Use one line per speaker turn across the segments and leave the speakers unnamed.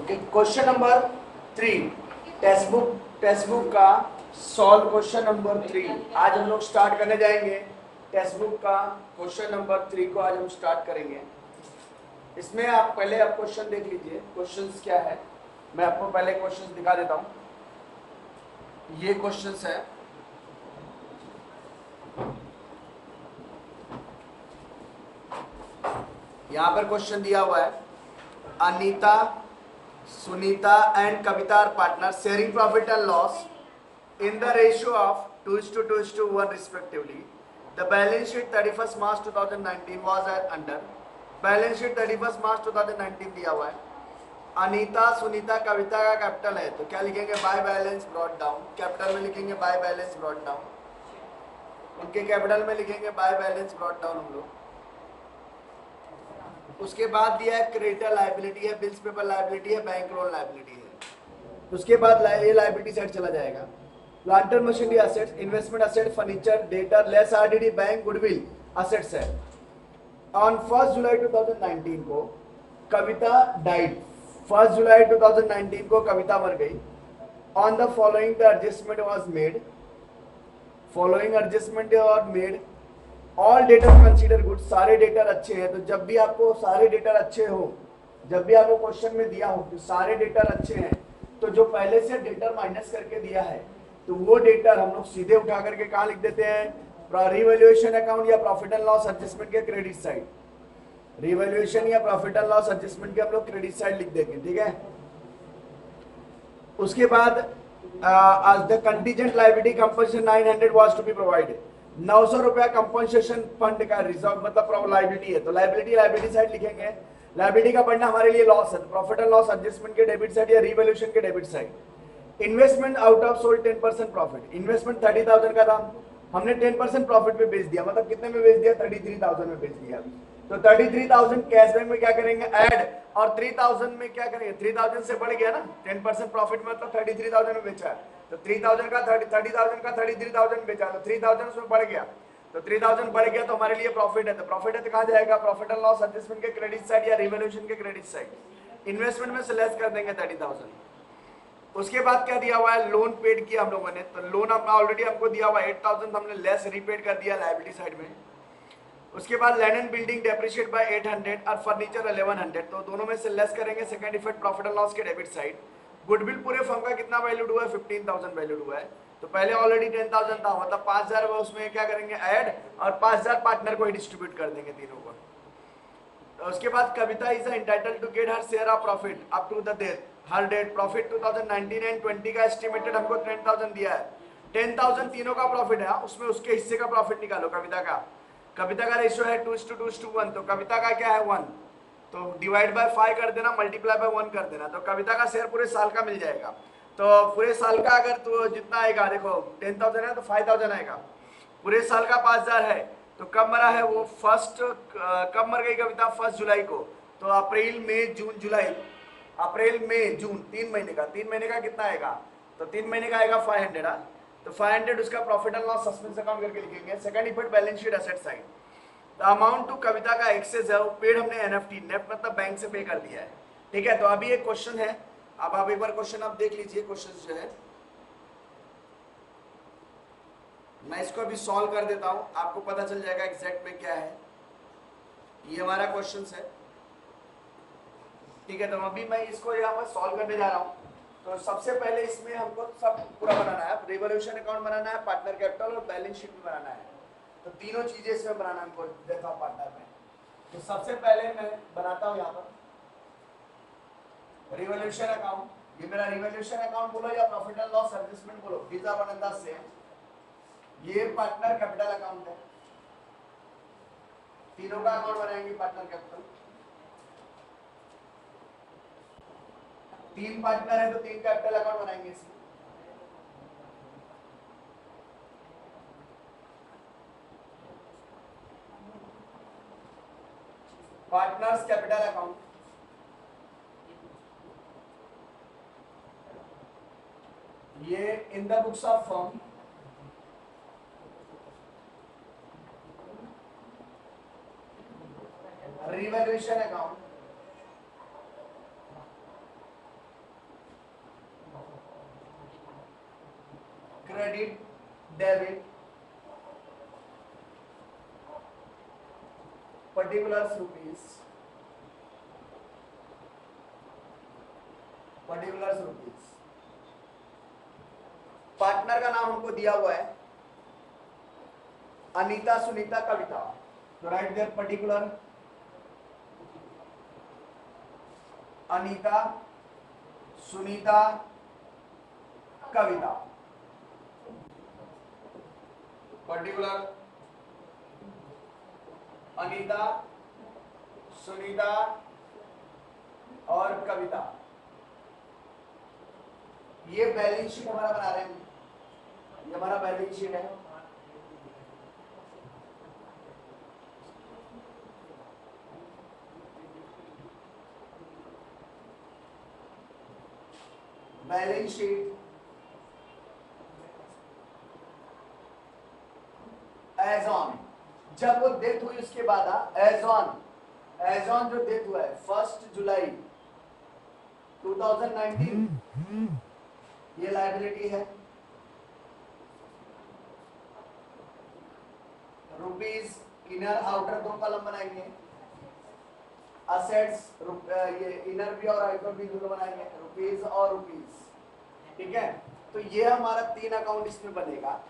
Okay, question number 3, text book का solve question number 3 आज हम लोग स्टार्ट करने जाएंगे। टेक्स्ट बुक का क्वेश्चन नंबर 3 को आज हम स्टार्ट करेंगे। इसमें आप पहले आप क्वेश्चन देख लीजिए, क्वेश्चंस क्या है। मैं आपको पहले क्वेश्चंस दिखा देता हूँ। ये क्वेश्चंस है, यहाँ पर क्वेश्चन दिया हुआ है, Anita, Sunita and Kavita are partner sharing profit and loss in the ratio of 2:2:1 respectively. The balance sheet 31st March 2019 was as under. Balance sheet 31st मार्च 2019 दिया हुआ है। अनीता, सुनीता, कविता का कैपिटल है तो क्या लिखेंगे, by balance brought down. Capital में लिखेंगे बाय बैलेंस ब्रॉट डाउन, उनके कैपिटल में लिखेंगे बाय बैलेंस ब्रॉट डाउन हम लोग। उसके बाद दिया है क्रेडिटर लायबिलिटी है, बिल्स पेपर लायबिलिटी है, बैंक लोन लायबिलिटी है। उसके बाद ये लायबिलिटी साइड चला जाएगा। Plant and machinery assets, investment asset, furniture, debtor, less RDD, bank, goodwill assets है। ऑन 1 जुलाई 2019 को कविता डाइड। 1 जुलाई 2019 को कविता मर गई। On the following the adjustment was made, following adjustment are made. All debtor consider good, सारे debtor अच्छे हैं। तो जब भी आपको सारे डेटर अच्छे हो, जब भी आपको क्वेश्चन में दिया हो कि सारे डेटर अच्छे हैं, तो जो पहले से डेटर माइनस करके दिया है तो वो डेटर हम लोग सीधे उठा करके कहाँ लिख देते हैं, रिवैल्यूएशन अकाउंट या प्रॉफिट एंड लॉस एडजस्टमेंट के क्रेडिट साइड। रिवैल्यूएशन या प्रॉफिट एंड लॉस एडजस्टमेंट के हम लोग क्रेडिट साइड लिख देंगे, ठीक है। उसके बाद the contingent liability compensation 900 was to be provided. 900 रुपया कंपनसेशन फंड का रिजर्व मतलब लायबिलिटी है, तो लायबिलिटी साइड लिखेंगे। लायबिलिटी का बढ़ना हमारे लिए लॉस है, तो प्रॉफिट एंड लॉस एडजस्टमेंट के डेबिट साइड या रिवैल्यूएशन के debit side. Investment out of sold 10% profit. Investment 30,000 का था, हमने 10% प्रॉफिट पे बेच दिया, मतलब कितने में बेच दिया, 33,000 में बेच दिया। तो 33,000 कैश बैंक में क्या करेंगे, ऐड, और 3,000 में क्या करेंगे, 3,000 से बढ़ गया ना, 10% प्रॉफिट मतलब 33,000 में बेचा है, तो 3,000 का 30,000 का 33,000 बेचा, तो 3,000 उसमें बढ़ गया, तो 3,000 बढ़ गया तो हमारे लिए प्रॉफिट है। तो प्रॉफिट है तो कहाँ जाएगा, प्रॉफिट एंड लॉस एडजस्टमेंट के क्रेडिट साइड या रिवैल्यूएशन के क्रेडिट साइड। इन्वेस्टमेंट में से लेस कर देंगे 30,000। उसके बाद क्या दिया हुआ है, लोन पेड किया हम लोगों ने, तो लोन ऑलरेडी हमको दिया हुआ है 8,000, हमने लेस रीपेड कर दिया लायबिलिटी साइड में। उसके बाद land and building depreciate by 800 और फर्नीचर 1100, तो दोनों में से लेस करेंगे second effect profit and loss के डेबिट साइड। गुडविल पूरे फर्म का कितना वैल्यूड हुआ है, 15,000 वैल्यूड हुआ है, तो पहले ऑलरेडी 10,000 था, मतलब 5,000 उसमें क्या करेंगे ऐड, और 5,000 पार्टनर को ही डिस्ट्रीब्यूट कर देंगे तीनों को। तो उसके बाद Kavita is entitled to get her share of profit up to the date her date profit 2019 and 20 का एस्टिमेटेड हमको 10,000 दिया है। 10,000 तीनों का प्रॉफिट है, उसमें उसके हिस्से का प्रॉफिट निकालो। कविता का रेशियो है 2:2:1, तो कविता का क्या है 1, तो डिवाइड बाय 5 कर देना, मल्टीप्लाई बाय 1 कर देना, तो कविता का शेयर पूरे साल का मिल जाएगा। तो पूरे साल का अगर तो जितना आएगा, देखो 10,000 है तो 5,000 आएगा, पूरे साल का 5,000 है, तो कब मरा है वो, कब मर गई कविता, 1 जुलाई को, तो अप्रैल मई जून जुलाई, अप्रैल मई जून 3 महीने का, 3 महीने का कितना आएगा, तो 3 महीने का आएगा 500, तो 500 उसका profit and loss suspense account करके लिखेंगे। Second effect balance sheet asset side. The amount to Kavita का एक्सेस है वो पेड हमने एनएफटी, नेफ्ट मतलब बैंक से पे कर दिया है, ठीक है। तो अभी एक क्वेश्चन है, अब आप एक बार क्वेश्चन आप देख लीजिए, क्वेश्चन जो है मैं इसको अभी सॉल्व कर देता हूं, आपको पता चल जाएगा एग्जैक्ट में क्या है। ये हमारा क्वेश्चन है, ठीक है। तो अभी मैं इसको यहाँ पर सॉल्व करने जा रहा हूँ। तो सबसे पहले इसमें हमको सब पूरा बनाना है, रिवॉल्यूशन अकाउंट बनाना है, पार्टनर कैपिटल और बैलेंस शीट भी बनाना है, तो तीनों चीजें इसमें बनाना हमको देता हूँ पार्टनर में। तो सबसे पहले मैं बनाता हूँ यहाँ पर रिवॉल्यूशन अकाउंट। ये मेरा रिवॉल्यूशन अकाउंट बोलो या प्रॉफिट एंड लॉस एडजस्टमेंट बोलो, these are one and the same। ये पार्टनर कैपिटल अकाउंट है, तीनों का अकाउंट बनाएंगे पार्टनर कैपिटल। 3 पार्टनर है तो 3 कैपिटल अकाउंट बनाएंगे इसमें। पार्टनर्स कैपिटल अकाउंट, ये in the books of firm, revaluation account, credit debit particulars rupees, particulars rupees। Partner का नाम हमको दिया हुआ है अनीता सुनीता कविता, तो right there particular Anita Sunita Kavita, particular Anita Sunita और कविता। ये बैलेंस शीट हमारा बना रहे हैं, ये हमारा बैलेंस शीट है। बैलेंस शीट एज ऑन, जब वो डेथ हुई उसके बाद एज ऑन जो डेथ हुआ है 1 जुलाई 2019, ये लायबिलिटी है। रुपीज इनर आउटर दो कॉलम बनाएंगे, असेट्स ये इनर भी और आउटर भी दोनों बनाएंगे, रुपीज और रुपीज, ठीक है। तो ये हमारा 3 अकाउंट इसमें बनेगा।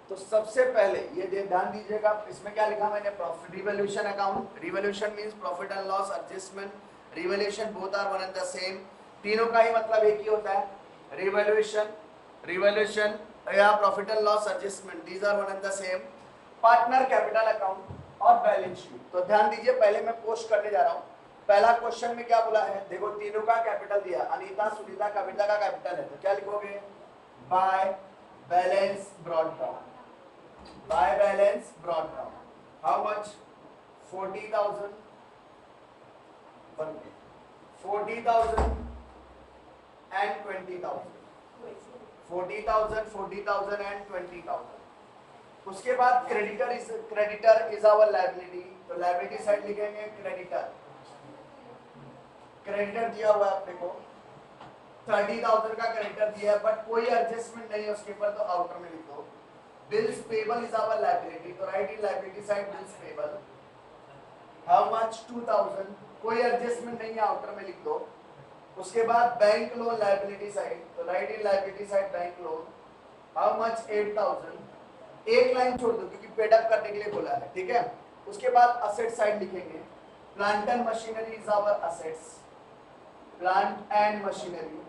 तो सबसे पहले ये ध्यान दीजिएगा, इसमें क्या लिखा मैंने, profit revolution account. Revolution means profit and loss adjustment, revolution both are one and the same, तीनों का ही मतलब एक ही होता है। रिवोल्यूशन या profit and loss adjustment, these are one and the same. Partner capital account और बैलेंस शीट। तो ध्यान दीजिए, पहले मैं पोस्ट करने जा रहा हूँ। पहला क्वेश्चन में क्या बोला है, देखो तीनों का कैपिटल दिया, अनीता सुनीता कविता का कैपिटल है, तो क्या लिखोगे, by balance brought down, by balance brought down. How much, 40,000 and 20,000, 40,000 and 20,000। उसके बाद क्रेडिटर इज आवर लायबिलिटी, तो लायबिलिटी साइड लिखेंगे क्रेडिटर दिया हुआ है अपने को 30,000 का क्रेडिटर दिया है, बट कोई एडजस्टमेंट नहीं है उसके ऊपर, तो आउटर में लिख दो। Bills payable is our liability, तो right in liability side bills payable. How much, 2,000, कोई एडजस्टमेंट नहीं है, आउटर में लिख दो। उसके बाद बैंक लोन लायबिलिटी साइड, तो right in liability side bank loan. How much, 8,000, एक लाइन छोड़ दो क्योंकि पेड अप करने के लिए बोला है, ठीक है। उसके बाद असेट साइड लिखेंगे, plant and machinery is our assets, plant and machinery.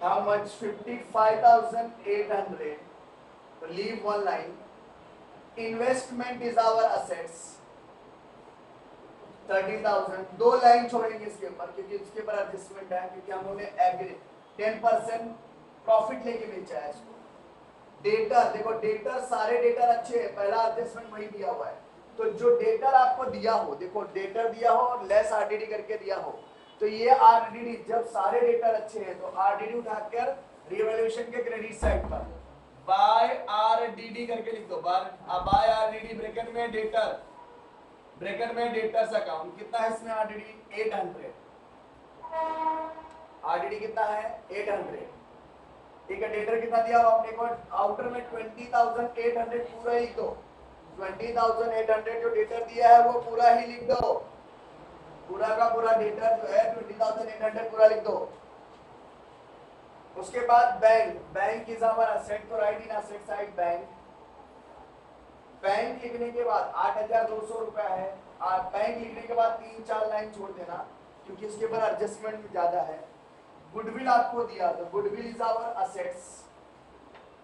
How much, 55,800, तो leave one line। Investment is our assets, 30,000, दो लाइन छोड़ेंगे इसके ऊपर क्योंकि इसके ऊपर एडजस्टमेंट है, क्योंकि हम लोगों ने एग्री 10% प्रॉफिट लेके बेचा है इसको। डेटर, देखो डेटर सारे डेटर अच्छे हैं, पहला एडजस्टमेंट वही दिया हुआ है, तो जो डेटर आपको दिया हो, देखो डेटर दिया हो और लेस आरडीडी करके दिया हो, तो ये आरडीडी, जब सारे डेटर अच्छे हैं तो आरडीडी उठाकर रिवोल्यूशन के क्रेडिट साइड पर बाय आरडीडी करके लिख दो, बाय आरडीडी ब्रैकेट में डेटर, ब्रैकेट में डेटर्स अकाउंट। कितना है इसमें आरडीडी, 800, आरडीडी कितना है, 800, ठीक है। डेटर कितना दिया हुआ आपने को, आउटर में 20,800 पूरा ही दो, 20,800 जो डेटर दिया है वो पूरा ही लिख दो, पूरा का पूरा डेटर जो है 20,800 पूरा लिख दो। उसके बाद बैंक इज आवर असेट, तो right in asset side bank. Bank लिखने के बाद 8,200 रुपया है, बैंक लिखने के बाद 3-4 लाइन छोड़ देना क्योंकि इसके ऊपर एडजस्टमेंट ज्यादा है। गुडविल आपको दिया, तो goodwill is our assets,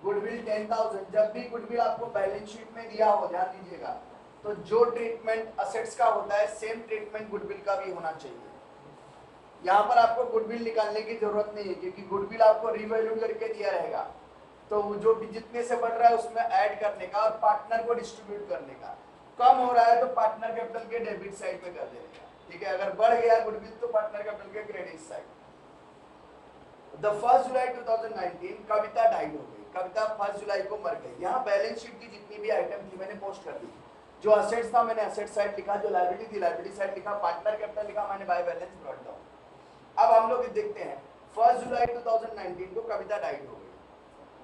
goodwill 10,000। जब भी गुडविल आपको बैलेंस शीट में दिया हो, ध्यान दीजिएगा, तो जो ट्रीटमेंट असेट्स का होता है सेम ट्रीटमेंट गुडविल का भी होना चाहिए। यहाँ पर आपको गुडविल निकालने की जरूरत नहीं है क्योंकि गुडविल आपको रिवैल्यू करके दिया रहेगा, तो जो भी जितने से बढ़ रहा है उसमें ऐड करने का और पार्टनर को डिस्ट्रीब्यूट करने का। कम हो रहा है तो पार्टनर कैपिटल के डेबिट साइड में कर देने का, ठीक है। अगर बढ़ गया गुडविल तो पार्टनर कैपिटल के credit side. The 1 July 2019 Kavita died हो गई, कविता 1 जुलाई को मर गई। यहाँ बैलेंस शीट की जितनी भी आइटम थी मैंने पोस्ट कर दी, जो असेट्स था मैंने असेट साइड लिखा, जो लायबिलिटी थी लायबिलिटी साइड लिखा, पार्टनर कैपिटल लिखा मैंने बाय बैलेंस ब्रॉट डाउन। अब हम लोग देखते हैं 1 जुलाई 2019 को कविता डाइड हो गई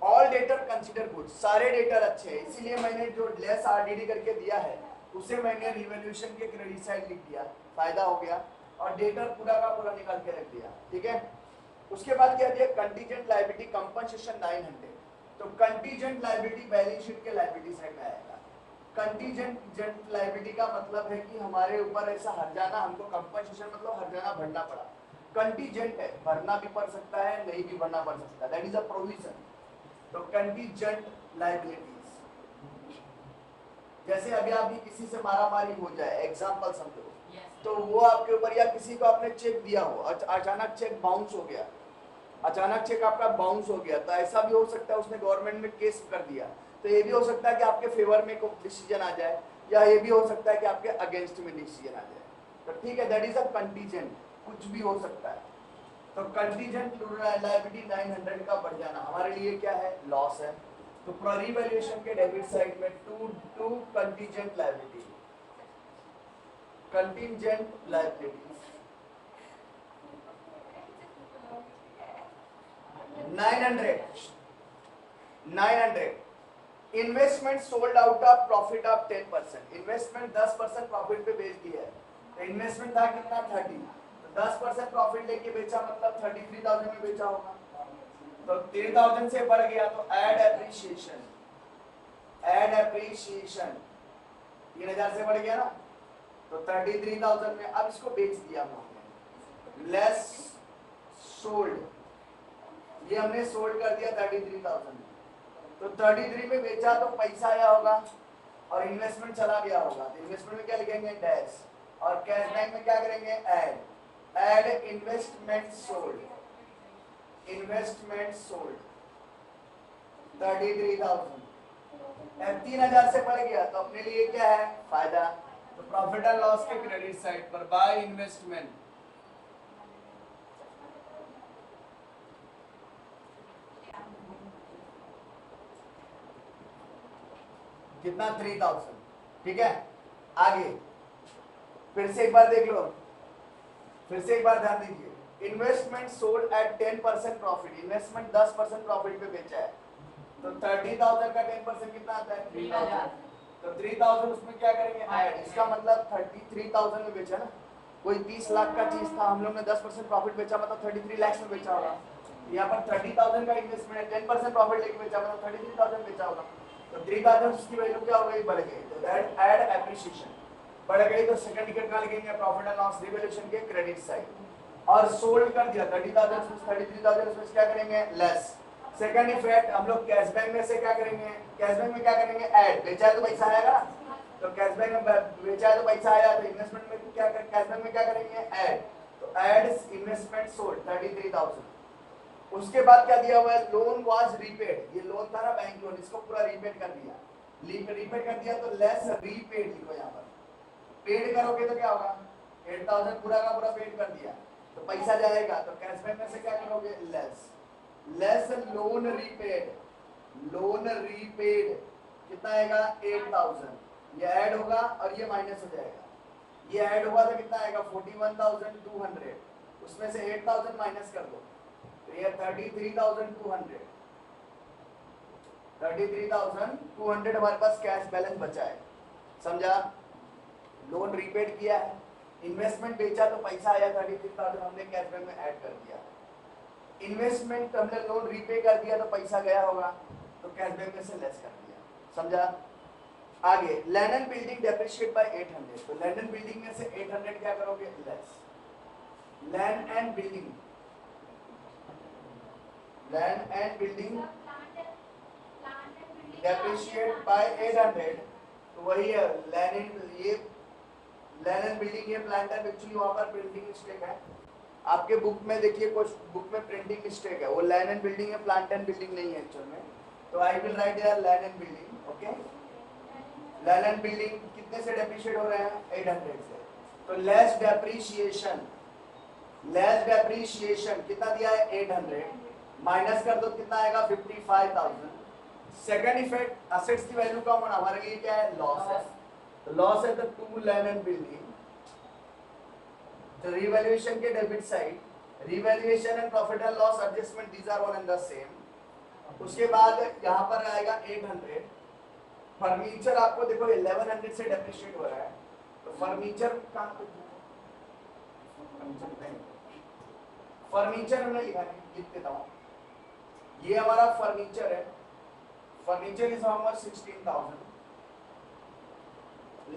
ऑल डेटर कंसिडर गुड, सारे डेटर अच्छे हैं, इसीलिए मैंने जो लेस आरडीडी करके दिया है उसे मैंने रिवैल्यूएशन के क्रेडिट साइड लिख दिया, फायदा हो गया, और डेटर पूरा का पूरा निकाल के रख दिया, ठीक है। उसके बाद क्या दिया, कंटीजेंट लायबिलिटी कंपनसेशन 900, तो कंटीजेंट लायबिलिटी बैलेंस शीट के लायबिलिटी साइड में आएगा। कंटीजेंट लायबिलिटी का मतलब है कि हमारे ऊपर ऐसा हर्जाना, हमको कंपनसेशन मतलब हर्जाना भरना पड़ा, कंटीजेंट है, भरना भी पड़ सकता है, नहीं भी भरना पड़ सकता है, दैट इज अ प्रोविजन। तो कंटीजेंट लायबिलिटीज, जैसे अभी आपकी किसी से मारामारी हो जाए, एग्जांपल समझो, तो वो आपके ऊपर, या किसी को आपने चेक दिया हो, अचानक चेक बाउंस हो गया, अचानक चेक आपका बाउंस हो गया, तो ऐसा भी हो सकता है उसने गवर्नमेंट में केस कर दिया, तो ये भी हो सकता है कि आपके फेवर में कोई डिसीजन आ जाए, या ये भी हो सकता है कि आपके अगेंस्ट में डिसीजन आ जाए, तो ठीक है, दैट इज अ कंटीजेंट, कुछ भी हो सकता है। तो कंटीजेंट लायबिलिटी 900 का बढ़ जाना हमारे लिए क्या है, लॉस है। तो रिवैल्यूएशन के डेबिट साइड में to contingent liability, contingent liability 900 investment sold out of profit of 10%, investment 10% profit पे बेच दिया है, तो इन्वेस्टमेंट था कितना 30, तो 10% प्रॉफिट लेके बेचा मतलब 33,000 में बेचा होगा, तो 3,000 से बढ़ गया तो ऐड एप्रिसिएशन 3,000 से बढ़ गया ना, तो 33,000 में अब इसको बेच दिया हमने, लेस सोल्ड, ये हमने सोल्ड कर दिया 33,000 में, तो 33 में बेचा तो पैसा आया होगा और इन्वेस्टमेंट चला गया होगा, तो इन्वेस्टमेंट में क्या लिखेंगे डैश, और कैश बैंक में क्या करेंगे ऐड इन्वेस्टमेंट सोल्ड 33,000, 3,000 से बढ़ गया तो अपने लिए क्या है फायदा, तो प्रॉफिट एंड लॉस के क्रेडिट साइड पर बाय इन्वेस्टमेंट कितना 3,000, ठीक है। आगे फिर से एक बार देख लो, फिर से एक बार ध्यान दीजिए, investment sold at 10% profit, investment 10% profit पे बेचा है, तो 30,000 का 10% कितना आता है 3,000, तो 3,000 उसमें क्या करेंगे ऐड, इसका मतलब 33,000 में बेचा ना, कोई 30 लाख का चीज था, हम लोग ने 10% प्रॉफिट बेचा मतलब 33 लाख में बेचा होगा, यहाँ पर 30,000 का इन्वेस्टमेंट है, 10% प्रॉफिट लेके बेचा मतलब 33,000 बेचा होगा, तो 3,000 उसकी वैल्यू क्या हो गई बढ़ गई, तो दैट ऐड एप्रिसिएशन बढ़ गई, तो सेकंड टिकट का लिखेंगे प्रॉफिट एंड लॉस रिवैल्यूएशन के क्रेडिट साइड, और सोल्ड कर दिया 30,000 से 33,000 उसमें क्या करेंगे लेस। सेकंड इफेक्ट हम लोग कैश बैंक में से क्या करेंगे, कैश बैंक में क्या करेंगे ऐड, बेचा है तो पैसा आएगा, तो कैश बैंक में बेचा है तो पैसा आया, तो इन्वेस्टमेंट में क्या कर, कैश बैंक में क्या करेंगे ऐड, तो ऐड इन्वेस्टमेंट सोल्ड 33,000। उसके बाद क्या दिया हुआ है लोन वाज रीपेड, ये लोन था ना बैंक लोन, इसको पूरा रीपेड कर दिया, रीपेड कर दिया तो लेस रीपेड लिखो यहाँ पर, पेड करोगे तो क्या होगा 8,000 पूरा का पूरा पेड कर दिया तो पैसा जाएगा, तो कैश बैंक में से क्या करोगे less loan repaid, loan repaid कितना आएगा 8,000, ये ऐड होगा और ये माइनस हो जाएगा, ये ऐड हुआ तो कितना आएगा 41,200, उसमें से 8,000 माइनस कर दो तो ये 33,200 हमारे पास कैश बैलेंस बचा है, समझा। लोन रीपेड किया है, इन्वेस्टमेंट बेचा तो पैसा आया 33,000 हमने कैश बैंक में ऐड कर दिया, इन्वेस्टमेंट हमने लोन रीपे कर दिया तो पैसा गया होगा तो कैश बैंक में से लेस कर दिया, समझा। आगे land and building depreciate by 800, तो लैंड एंड बिल्डिंग में से 800 क्या करोगे less, land and building depreciate by 800, तो वही है लैंड एंड बिल्डिंग, ये प्लांट है, एक्चुअली वहां पर प्रिंटिंग मिस्टेक है, आपके बुक में देखिए कुछ बुक में प्रिंटिंग मिस्टेक है, वो लैंड एंड बिल्डिंग है, प्लांट एंड बिल्डिंग नहीं है एक्चुअल में, तो I will write here land and building, okay. Land and building कितने से डेप्रिशिएट हो रहे हैं 800 से, तो लेस डेप्रिशिएशन कितना दिया है 800, माइनस कर दो कितना आएगा 55,000। सेकंड इफेक्ट असेट्स की वैल्यू कम होना हमारे लिए क्या है लॉस है, तो लॉस है तो टू लैंड एंड बिल्डिंग, तो रिवैल्यूएशन के debit side, revaluation and profit and loss adjustment these are one and the same, उसके बाद यहाँ पर आएगा 800। फर्नीचर आपको देखो 1100 से डेप्रिशिएट हो रहा है, तो फर्नीचर का फर्नीचर हमने लिखा है, लिख देता हूँ। ये हमारा फर्नीचर है, furniture is how much 16,000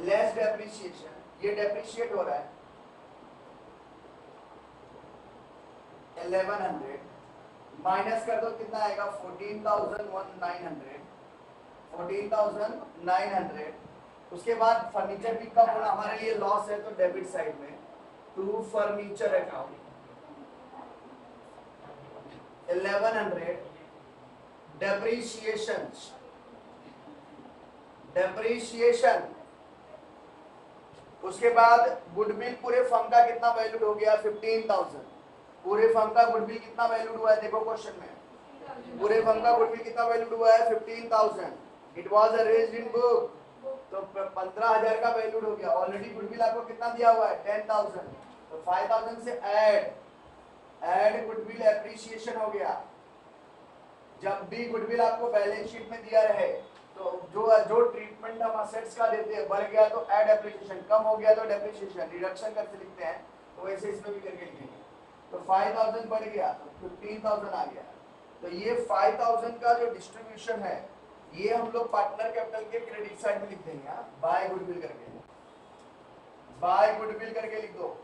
less depreciation, ये डेप्रिशिएट हो रहा है 1100, माइनस कर दो कितना आएगा 14,900। उसके बाद फर्नीचर भी कम होना हमारे लिए लॉस है, तो डेबिट साइड में टू फर्नीचर अकाउंट 1100 डेप्रीशिएशन। उसके बाद गुडविल पूरे फर्म का कितना वैल्यूड हो गया 15,000। पूरे फर्म का गुडविल कितना वैल्यूड हुआ है, देखो क्वेश्चन में पूरे फर्म का गुडविल कितना वैल्यूड हुआ है 15,000। It was arranged in book, तो 15,000 का वैल्यूड हो गया। ऑलरेडी गुडविल आपको कितना दिया हुआ है 10,000, तो 5,000 से ऐड गुडविल एप्रिसिएशन हो गया। जब भी गुडविल आपको बैलेंस शीट में दिया रहे तो जो ट्रीटमेंट हम असेट्स का देते हैं, बढ़ गया तो ऐड एप्रिसिएशन, कम हो गया तो डेप्रिसिएशन, रिडक्शन करके लिखते हैं, तो वैसे इसमें भी करके लिखेंगे। तो 5,000 बढ़ गया तो 15,000 आ गया। तो ये 5,000 का जो डिस्ट्रीब्यूशन है ये हम लोग पार्टनर कैपिटल के क्रेडिट साइड में लिख देंगे, बाय गुडविल करके लिख दो।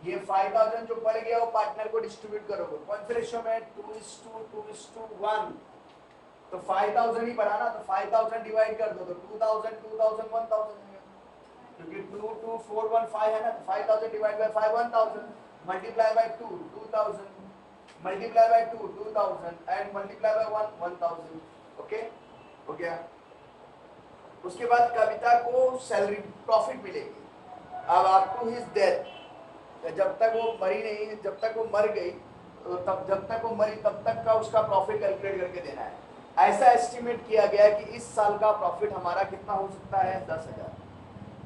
ये 5,000 जो बढ़ गया वो पार्टनर को डिस्ट्रीब्यूट करोगे कौन से रेशियो में 2:1। तो 5,000 ही बढ़ा ना, तो 5,000 डिवाइड कर दो तो 2,000 2,000 1,000, क्योंकि 22415 है ना, तो 5,000 divide by 5 1,000, multiply by 2 2,000, multiply by 2 2,000 and multiply by 1 1,000। Okay हो गया। उसके बाद कविता को सैलरी प्रॉफिट मिलेगी। अब अप टू हिज डेथ, जब तक वो मरी नहीं, जब तक वो मर गई, तो जब तक वो मरी तब तक का उसका प्रॉफिट कैलकुलेट करके देना है। ऐसा एस्टिमेट किया गया है कि इस साल का प्रॉफिट हमारा कितना हो सकता है 10,000।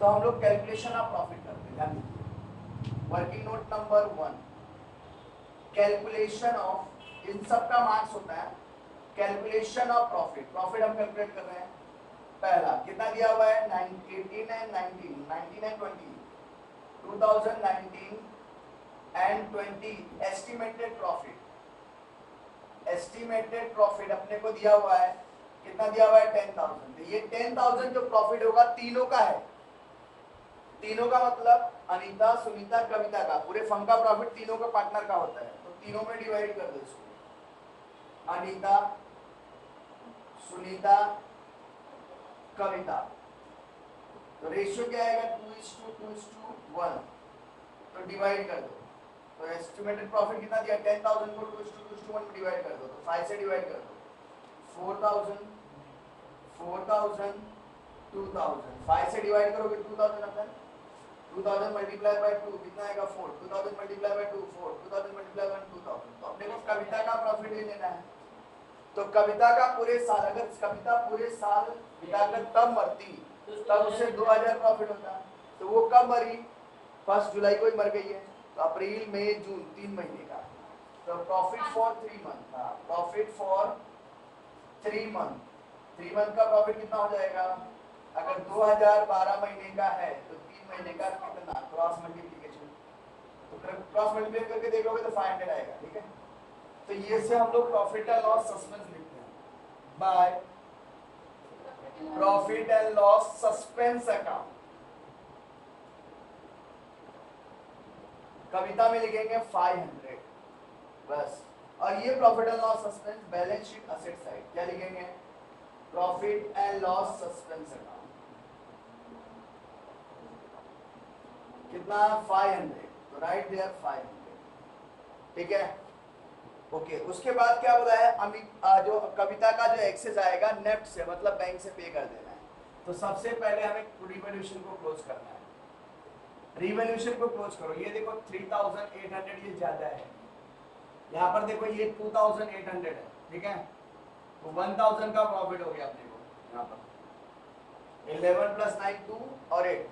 तो हम लोग कैलकुलेशन ऑफ प्रॉफिट करते हैं। Working note number 1, calculation of, इन सब का मार्क्स होता है कैलकुलेशन ऑफ प्रॉफिट। प्रॉफिट हम कैलकुलेट कर रहे हैं। पहला कितना दिया हुआ है 18 and 19 and 20 2019 and 20 estimated profit अपने को दिया हुआ है, कितना दिया हुआ है 10,000। ये 10,000 जो प्रॉफिट होगा तीनों का है। तीनों का मतलब अनीता, सुनीता, कविता का, पूरे फर्म का प्रॉफिट तीनों का पार्टनर का होता है, तो तीनों में डिवाइड कर दो इसको, अनीता, सुनीता, कविता। तो रेशियो क्या आएगा 2:1, तो डिवाइड कर दो। तो एस्टिमेटेड प्रॉफिट कितना दिया 10,000 को 2:1 में डिवाइड कर दो, तो 5 से डिवाइड कर दो 4,000 4,000 2,000, 5 से डिवाइड करोगे 2,000 अपन 2,000 मल्टीप्लाई बाय 2 कितना आएगा 4, 2,000 मल्टीप्लाई बाय 2 4, 2,000 मल्टीप्लाई बाय 2,000। तो अपने को कविता का प्रॉफिट ले लेना है। तो कविता का पूरे साल, अगर कविता पूरे साल बिताकर तब मरती तब उसे 2,000 प्रॉफिट होता। तो वो कब मरी 1 जुलाई को ही मर गई है, तो अप्रैल मई जून 3 महीने का। तो profit for 3 month, profit for 3 month, 3 month का प्रॉफिट कितना हो जाएगा, अगर 2,012 महीने का है तो 3 महीने का कितना, क्रॉस मल्टीप्लिकेशन, तो क्रॉस मल्टीप्लाई करके देखोगे तो 500 आएगा। ठीक है, तो ये से हम लोग प्रॉफिट एंड लॉस सस्पेंस लिखते हैं by profit and loss suspense account. Kavita में लिखेंगे 500 बस। और ये profit and loss suspense balance sheet asset side क्या लिखेंगे, profit and loss suspense account कितना 500, तो राइट देयर 500। ठीक है, ओके। उसके बाद क्या बोला है अमित, जो कविता का जो एक्सेस आएगा नेफ्ट से, मतलब बैंक से पे कर देना है। तो सबसे पहले हमें रिवैल्यूएशन को क्लोज करना है। रिवैल्यूएशन को क्लोज करो। ये देखो 3,800 ये ज्यादा है, यहाँ पर देखो ये 2,800 है। ठीक है, तो 1,000 का प्रॉफिट हो गया अपने को यहाँ पर। 11 + 9 2 और 8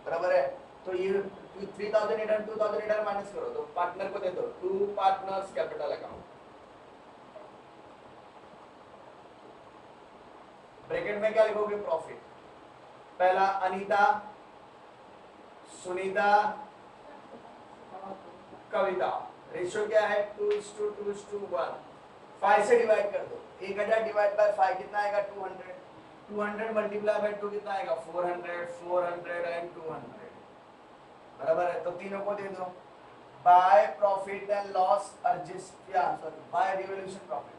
बराबर है। तो ये 3,800 2,800 माइनस करो तो पार्टनर को दे दो 2 पार्टनर्स कैपिटल अकाउंट। ब्रैकेट में क्या लिखोगे? प्रॉफिट। पहला अनीता, सुनीता, कविता। रेशियो क्या है? 2:2:1। 5 से डिवाइड कर दो। 1000 डिवाइड बाय 5 कितना आएगा? 200। 200 मल्टीप्लाई बाय 2 कितना आएगा? 400, 400 एंड 200। बराबर है, तो तीनों को दे दो। By profit and loss adjust, या sorry, by revaluation profit,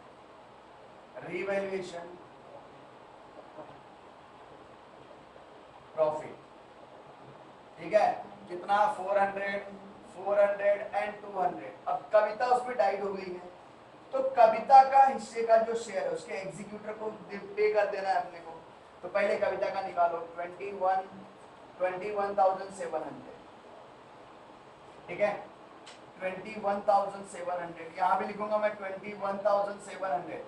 revaluation profit. ठीक है, कितना? 400, 400 एंड 200। अब कविता उसमें डाइड हो गई है, तो कविता का हिस्से का जो शेयर है उसके एग्जीक्यूटर को पे कर देना है अपने को। तो पहले कविता का निकालो। 21,700। ठीक है, 21,700। यहाँ भी लिखूंगा मैं 21,700।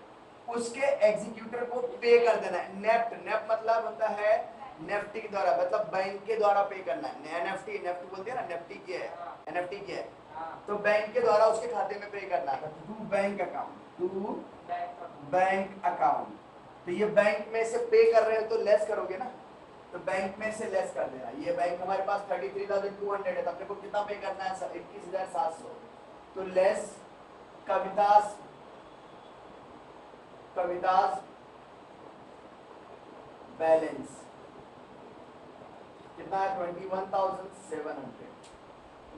उसके एग्जीक्यूटर को पे कर देना है। नेफ्ट, नेफ्ट मतलब होता है नेफ्टी के द्वारा, मतलब बैंक के द्वारा पे करना है। एनएफटी, नेफ्ट बोलते हैं ना, नेफ्टी क्या है, एनएफटी क्या है, तो बैंक के द्वारा उसके खाते में पे करना है। To bank account, to bank account. तो ये बैंक में से पे कर रहे हो तो लेस करोगे ना, तो बैंक में से लेस कर देना। ये बैंक हमारे पास 33,200 है, तो अपने को कितना पे करना है? 21,700। तो लेस कवितास, कवितास बैलेंस कितना है? 21,700।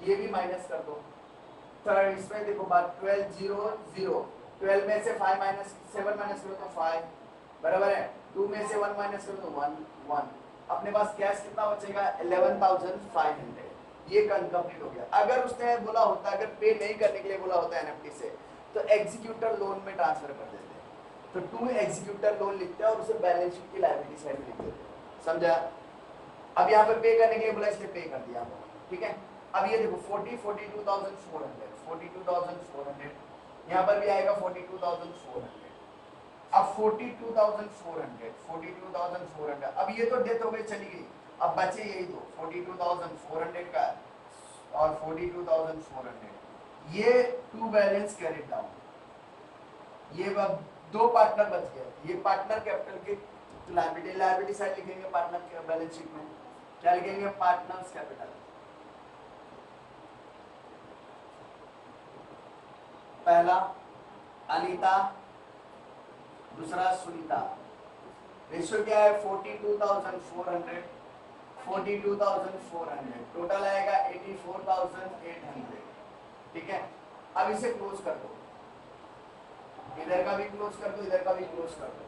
ये भी माइनस कर दो। थर्ड इसमें देखो बात, 12 0 0। 12 में से 5 माइनस 7 माइनस करो तो 5, बराबर है। 2 में से 1 माइनस करो तो 1 1। अपने पास कैश कितना बचेगा? 11,500। ये कंप्लीट हो गया। अगर उसने बोला होता, अगर पे नहीं करने के लिए बोला होता एनएफटी से, तो एग्जीक्यूटर लोन में ट्रांसफर कर देते। तो टू एग्जीक्यूटर लोन लिखते हैं और उसे बैलेंस शीट की लायबिलिटी साइड में लिख देते। समझा? अब यहाँ पे पे करने के लिए बोला, इसलिए पे कर दिया। ठीक है, अब ये देखो 42,400, 42,400। यहाँ पर भी आएगा 42,400। अब 42,400, 42,400। अब ये तो डेथ हो गई, चली गई। अब बचे यही दो, 42,400 का और 42,400। ये टू बैलेंस कैरिड डाउन। ये अब दो पार्टनर बच गए। ये पार्टनर कैपिटल के लायबिलिटी, लायबिलिटी साइड लिखेंगे पार्टनर के बैलेंस शीट में। क्या लिखेंगे? Partners capital. पहला अनीता, दूसरा सुनीता। रेशियो क्या है? 42,400, 42,400। टोटल आएगा 84,800। ठीक है, अब इसे क्लोज कर दो। इधर का भी क्लोज कर दो, इधर का भी क्लोज कर दो।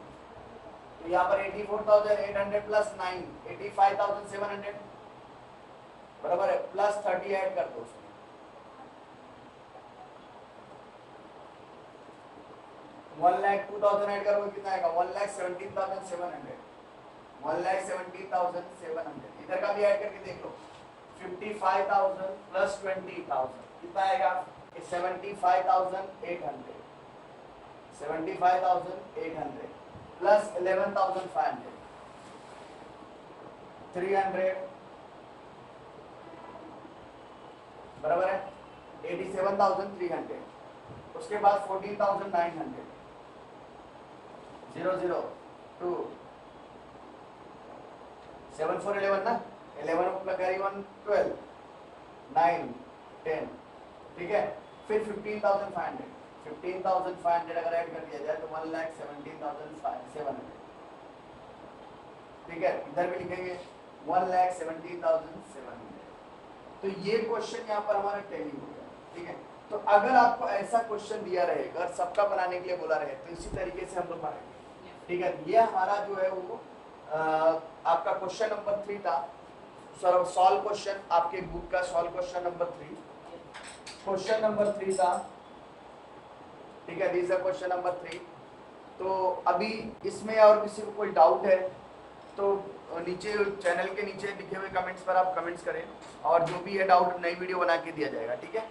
तो यहाँ पर 84,800 प्लस 9, 85,700, बराबर है। प्लस 30 ऐड कर दो उसमें। 1,02,000 ऐड करोगे कितना आएगा? 1,17,700, 1,17,700। इधर का भी ऐड करके देख लो। 55,000 प्लस 20,000 कितना आएगा? 75,800, 75,800 प्लस 11,500, 300, बराबर है 87,300। उसके बाद 14,900, 0 0 2 7 4 11 ना, 11 प्लस कैरी 1 12 9 10। ठीक है, फिर 15,500, 15,500 अगर ऐड कर दिया जाए तो 1,17,700। ठीक है, इधर भी लिखेंगे 1,17,700। तो ये क्वेश्चन यहाँ पर हमारा टैली हो गया। ठीक है, तो अगर आपको ऐसा क्वेश्चन दिया रहेगा और सबका बनाने के लिए बोला रहे तो इसी तरीके से हम लोग बनाएंगे। ठीक है, ये हमारा जो है वो आपका क्वेश्चन नंबर 3 था। सॉल्व क्वेश्चन, आपके बुक का solve question number 3, question number 3 था। ठीक है, दिस इज क्वेश्चन नंबर 3। तो अभी इसमें और किसी को कोई डाउट है तो नीचे चैनल के नीचे लिखे हुए कमेंट्स पर आप कमेंट्स करें, और जो भी है डाउट नई वीडियो बना के दिया जाएगा। ठीक है।